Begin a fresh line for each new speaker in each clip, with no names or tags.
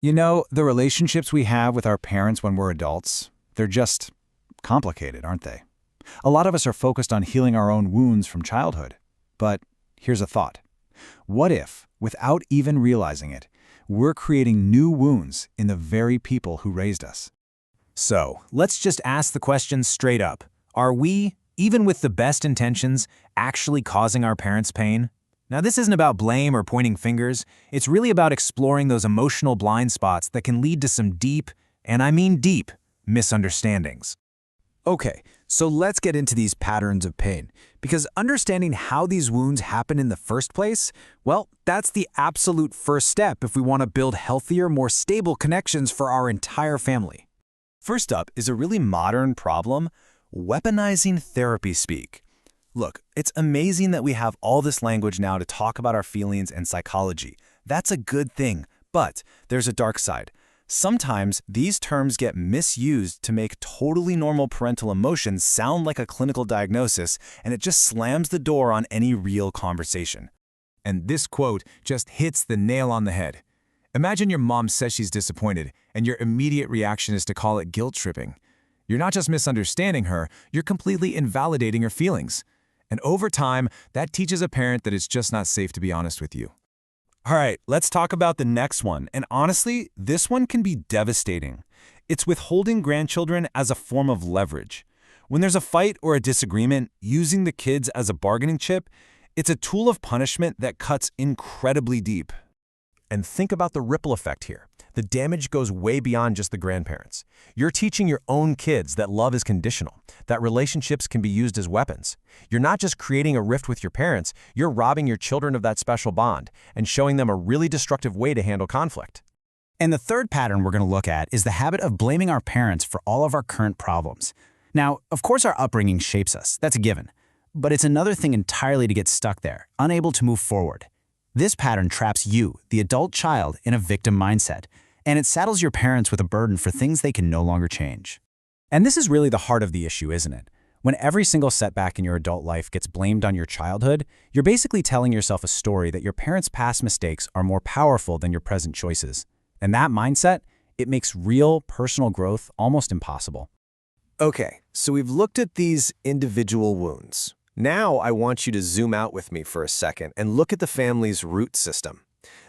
You know, the relationships we have with our parents when we're adults, they're just complicated, aren't they? A lot of us are focused on healing our own wounds from childhood. But here's a thought. What if, without even realizing it, we're creating new wounds in the very people who raised us?
So, let's just ask the question straight up. Are we, even with the best intentions, actually causing our parents pain? Now, this isn't about blame or pointing fingers. It's really about exploring those emotional blind spots that can lead to some deep, and I mean deep, misunderstandings. Okay, so let's get into these patterns of pain, because understanding how these wounds happen in the first place, well, that's the absolute first step if we want to build healthier, more stable connections for our entire family. First up is a really modern problem: weaponizing therapy speak. Look, it's amazing that we have all this language now to talk about our feelings and psychology. That's a good thing, but there's a dark side. Sometimes these terms get misused to make totally normal parental emotions sound like a clinical diagnosis, and it just slams the door on any real conversation. And this quote just hits the nail on the head. Imagine your mom says she's disappointed, and your immediate reaction is to call it guilt tripping. You're not just misunderstanding her, you're completely invalidating her feelings. And over time, that teaches a parent that it's just not safe to be honest with you. All right, let's talk about the next one. And honestly, this one can be devastating. It's withholding grandchildren as a form of leverage. When there's a fight or a disagreement, using the kids as a bargaining chip, it's a tool of punishment that cuts incredibly deep. And think about the ripple effect here. The damage goes way beyond just the grandparents. You're teaching your own kids that love is conditional, that relationships can be used as weapons. You're not just creating a rift with your parents, you're robbing your children of that special bond and showing them a really destructive way to handle conflict.
And the third pattern we're going to look at is the habit of blaming our parents for all of our current problems. Now, of course our upbringing shapes us, that's a given. But it's another thing entirely to get stuck there, unable to move forward. This pattern traps you, the adult child, in a victim mindset, and it saddles your parents with a burden for things they can no longer change.
And this is really the heart of the issue, isn't it? When every single setback in your adult life gets blamed on your childhood, you're basically telling yourself a story that your parents' past mistakes are more powerful than your present choices. And that mindset, it makes real personal growth almost impossible.
Okay, so we've looked at these individual wounds. Now I want you to zoom out with me for a second and look at the family's root system.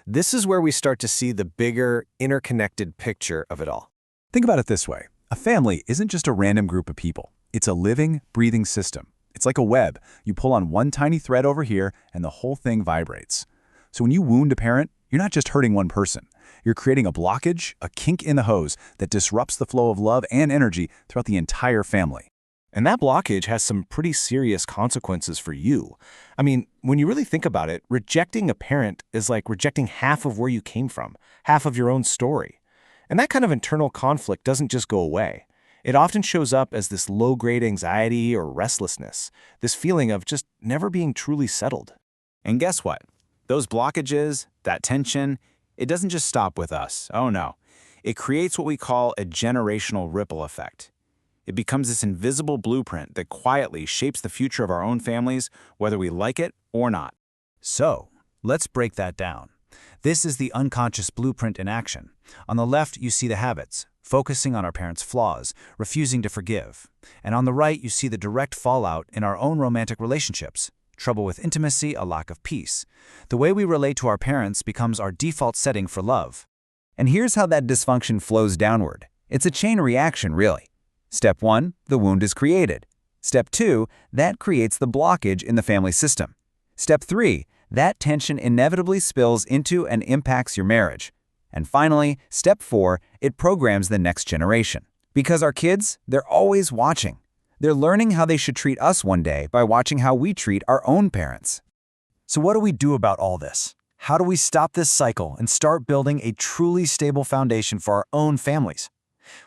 This is where we start to see the bigger, interconnected picture of it all.
Think about it this way. A family isn't just a random group of people. It's a living, breathing system. It's like a web. You pull on one tiny thread over here, and the whole thing vibrates. So when you wound a parent, you're not just hurting one person. You're creating a blockage, a kink in the hose that disrupts the flow of love and energy throughout the entire family.
And that blockage has some pretty serious consequences for you. I mean, when you really think about it, rejecting a parent is like rejecting half of where you came from, half of your own story. And that kind of internal conflict doesn't just go away. It often shows up as this low-grade anxiety or restlessness, this feeling of just never being truly settled.
And guess what? Those blockages, that tension, it doesn't just stop with us. Oh no. It creates what we call a generational ripple effect. It becomes this invisible blueprint that quietly shapes the future of our own families, whether we like it or not.
So, let's break that down. This is the unconscious blueprint in action. On the left, you see the habits, focusing on our parents' flaws, refusing to forgive. And on the right, you see the direct fallout in our own romantic relationships. Trouble with intimacy, a lack of peace. The way we relate to our parents becomes our default setting for love.
And here's how that dysfunction flows downward. It's a chain reaction, really. Step 1, the wound is created. Step 2, that creates the blockage in the family system. Step 3, that tension inevitably spills into and impacts your marriage. And finally, step 4, it programs the next generation. Because our kids, they're always watching. They're learning how they should treat us one day by watching how we treat our own parents.
So what do we do about all this? How do we stop this cycle and start building a truly stable foundation for our own families?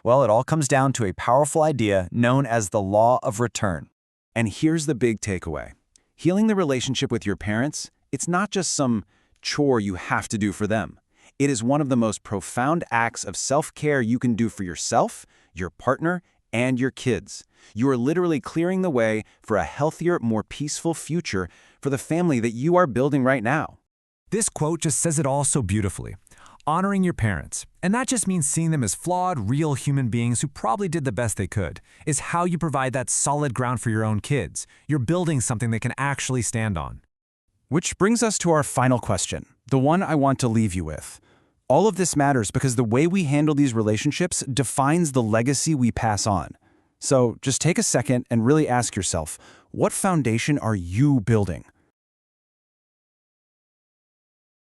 Well, it all comes down to a powerful idea known as the law of return.
And here's the big takeaway. Healing the relationship with your parents, it's not just some chore you have to do for them. It is one of the most profound acts of self-care you can do for yourself, your partner, and your kids. You are literally clearing the way for a healthier, more peaceful future for the family that you are building right now.
This quote just says it all so beautifully. Honoring your parents, and that just means seeing them as flawed, real human beings who probably did the best they could, is how you provide that solid ground for your own kids. You're building something they can actually stand on.
Which brings us to our final question, the one I want to leave you with. All of this matters because the way we handle these relationships defines the legacy we pass on. So just take a second and really ask yourself, what foundation are you building?